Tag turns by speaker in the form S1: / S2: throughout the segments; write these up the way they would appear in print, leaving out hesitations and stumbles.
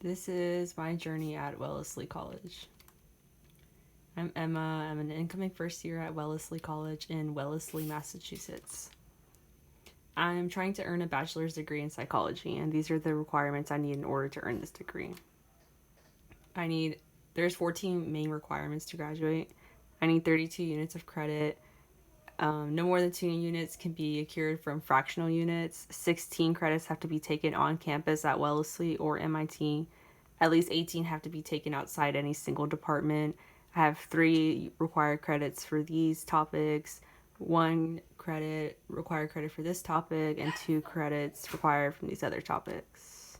S1: This is my journey at Wellesley College. I'm Emma. I'm an incoming first year at Wellesley College in Wellesley, Massachusetts. I'm trying to earn a bachelor's degree in psychology, and these are the requirements I need in order to earn this degree. I need, there's 14 main requirements to graduate. I need 32 units of credit. No more than 2 units can be accrued from fractional units. 16 credits have to be taken on campus at Wellesley or MIT. At least 18 have to be taken outside any single department. I have 3 required credits for these topics, 1 required credit for this topic, and 2 credits required from these other topics.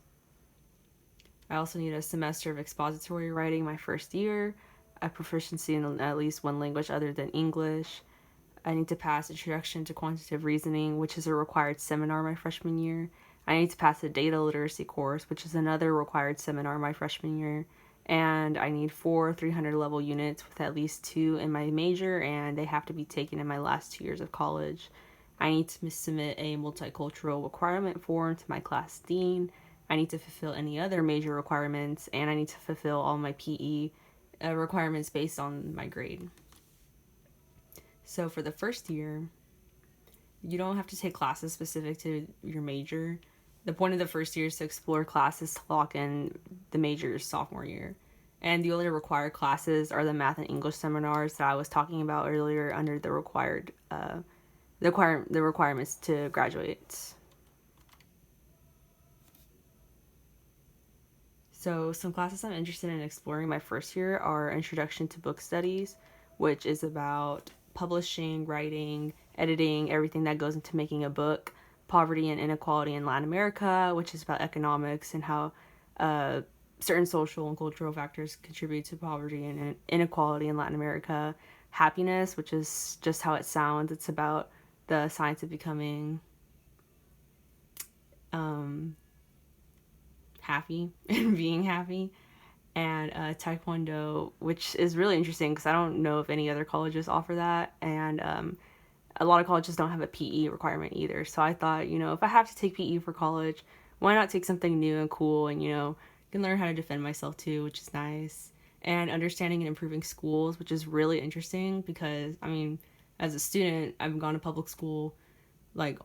S1: I also need a semester of expository writing my first year, a proficiency in at least one language other than English. I need to pass Introduction to Quantitative Reasoning, which is a required seminar my freshman year. I need to pass a data literacy course, which is another required seminar my freshman year. And I need 4 300 level units with at least 2 in my major, and they have to be taken in my last 2 years of college. I need to submit a multicultural requirement form to my class dean. I need to fulfill any other major requirements, and I need to fulfill all my PE requirements based on my grade. So for the first year, you don't have to take classes specific to your major. The point of the first year is to explore classes to lock in the major's sophomore year. And the only required classes are the math and English seminars that I was talking about earlier under the requirements to graduate. So some classes I'm interested in exploring my first year are Introduction to Book Studies, which is about publishing, writing, editing, everything that goes into making a book. Poverty and Inequality in Latin America, which is about economics and how certain social and cultural factors contribute to poverty and inequality in Latin America. Happiness, which is just how it sounds. It's about the science of becoming happy and being happy. And Taekwondo, which is really interesting because I don't know if any other colleges offer that. And a lot of colleges don't have a PE requirement either. So I thought, if I have to take PE for college, why not take something new and cool and, can learn how to defend myself too, which is nice. And understanding and improving schools, which is really interesting because, as a student, I've gone to public school like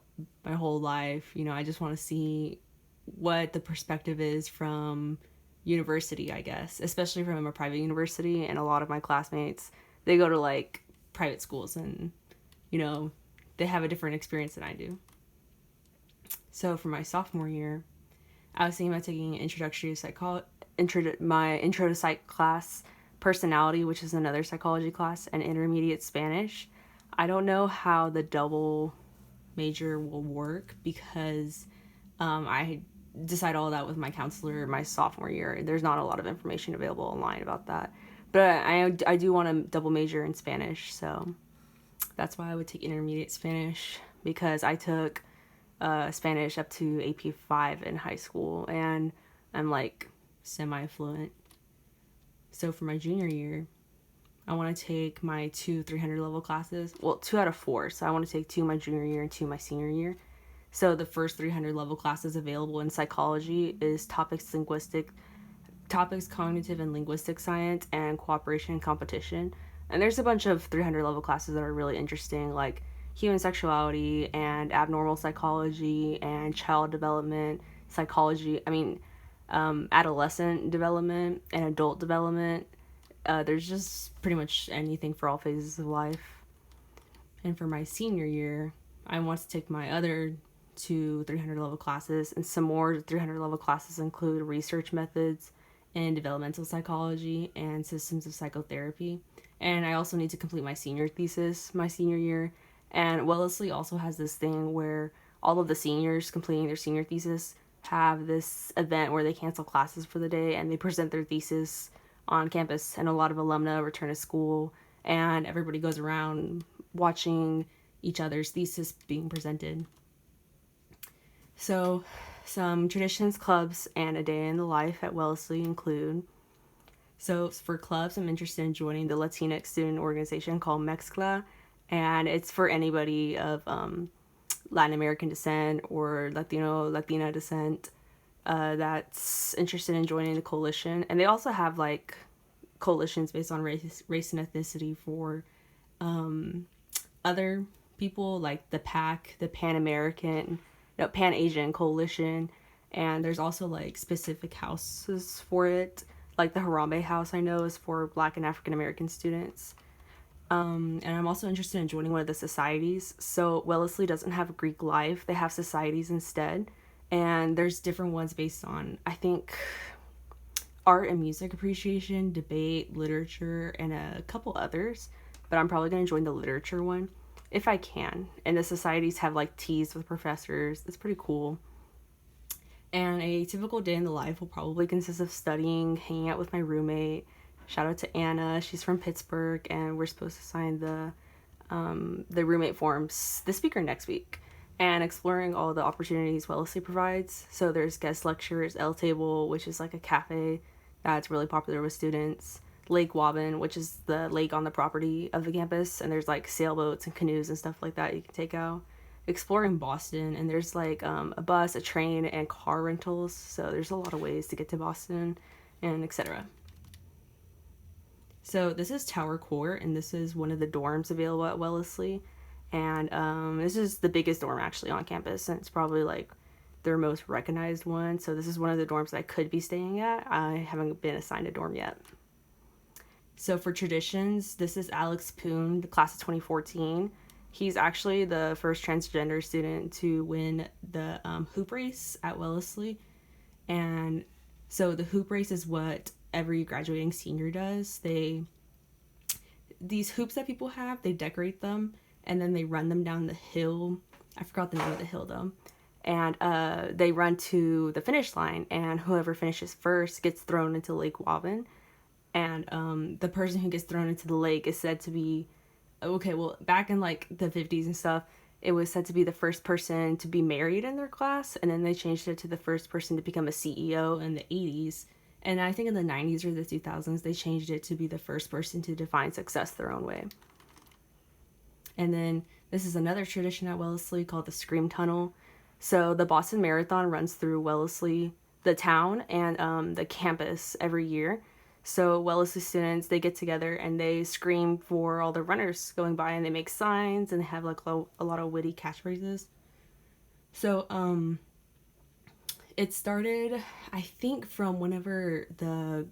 S1: my whole life. I just want to see what the perspective is from university, I guess, especially from a private university. And a lot of my classmates, they go to like private schools and they have a different experience than I do. So for my sophomore year, I was thinking about taking my intro to psych class, personality, which is another psychology class, and intermediate Spanish. I don't know how the double major will work because I decide all that with my counselor my sophomore year. There's not a lot of information available online about that. But I do want to double major in Spanish, so that's why I would take intermediate Spanish, because I took Spanish up to AP 5 in high school, and I'm like semi-fluent. So for my junior year, I want to take my 2 300 level classes. Well, 2 out of 4. So I want to take 2 my junior year and 2 my senior year. So the first 300 level classes available in psychology is topics, cognitive and linguistic science, and cooperation and competition. And there's a bunch of 300 level classes that are really interesting, like human sexuality and abnormal psychology and child development, psychology, adolescent development and adult development. There's just pretty much anything for all phases of life. And for my senior year, I want to take my other 2 300 level classes, and some more 300 level classes include research methods in developmental psychology and systems of psychotherapy. And I also need to complete my senior thesis my senior year. And Wellesley also has this thing where all of the seniors completing their senior thesis have this event where they cancel classes for the day and they present their thesis on campus, and a lot of alumni return to school, and everybody goes around watching each other's thesis being presented. So some traditions, clubs, and a day in the life at Wellesley include, so for clubs, I'm interested in joining the Latinx student organization called Mezcla, and it's for anybody of Latin American descent or Latina descent. that's interested in joining the coalition. And they also have like coalitions based on race and ethnicity for other people, like the PAC, the Pan Asian Coalition. And there's also like specific houses for it. Like the Harambe House, I know, is for Black and African American students. And I'm also interested in joining one of the societies. So Wellesley doesn't have Greek life, they have societies instead. And there's different ones based on, I think, art and music appreciation, debate, literature, and a couple others. But I'm probably going to join the literature one if I can. And the societies have like teas with professors. It's pretty cool. And a typical day in the life will probably consist of studying, hanging out with my roommate. Shout out to Anna. She's from Pittsburgh, and we're supposed to sign the roommate forms this week or next week. And exploring all the opportunities Wellesley provides. So there's guest lectures, L Table, which is like a cafe that's really popular with students. Lake Wobbin, which is the lake on the property of the campus, and there's like sailboats and canoes and stuff like that you can take out. Exploring Boston, and there's like a bus, a train, and car rentals, so there's a lot of ways to get to Boston, and etc. So this is Tower Court, and this is one of the dorms available at Wellesley, and this is the biggest dorm actually on campus, and it's probably like their most recognized one. So this is one of the dorms that I could be staying at. I haven't been assigned a dorm yet. So for traditions, this is Alex Poon, the class of 2014. He's actually the first transgender student to win the hoop race at Wellesley. And so the hoop race is what every graduating senior does. These hoops that people have, they decorate them, and then they run them down the hill. I forgot the name of the hill though. And they run to the finish line, and whoever finishes first gets thrown into Lake Wobbin. And the person who gets thrown into the lake is said to be, okay, well, back in like the 50s and stuff, it was said to be the first person to be married in their class, and then they changed it to the first person to become a CEO in the 80s. And I think in the 90s or the 2000s, they changed it to be the first person to define success their own way. And then this is another tradition at Wellesley called the Scream Tunnel. So the Boston Marathon runs through Wellesley, the town, and the campus every year. So Wellesley students, they get together and they scream for all the runners going by, and they make signs, and they have like a lot of witty catchphrases. So it started, I think, from whenever the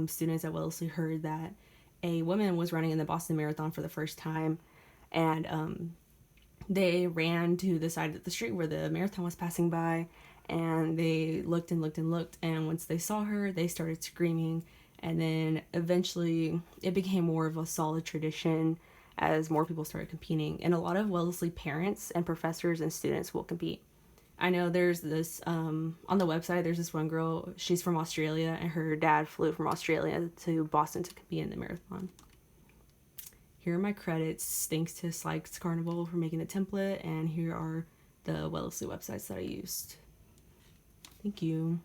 S1: students at Wellesley heard that a woman was running in the Boston Marathon for the first time, and they ran to the side of the street where the marathon was passing by, and they looked and looked and looked, and once they saw her, they started screaming. And then eventually it became more of a solid tradition as more people started competing. And a lot of Wellesley parents and professors and students will compete. I know there's this, on the website, there's this one girl, she's from Australia, and her dad flew from Australia to Boston to compete in the marathon. Here are my credits. Thanks to Slikes Carnival for making the template, and here are the Wellesley websites that I used. Thank you.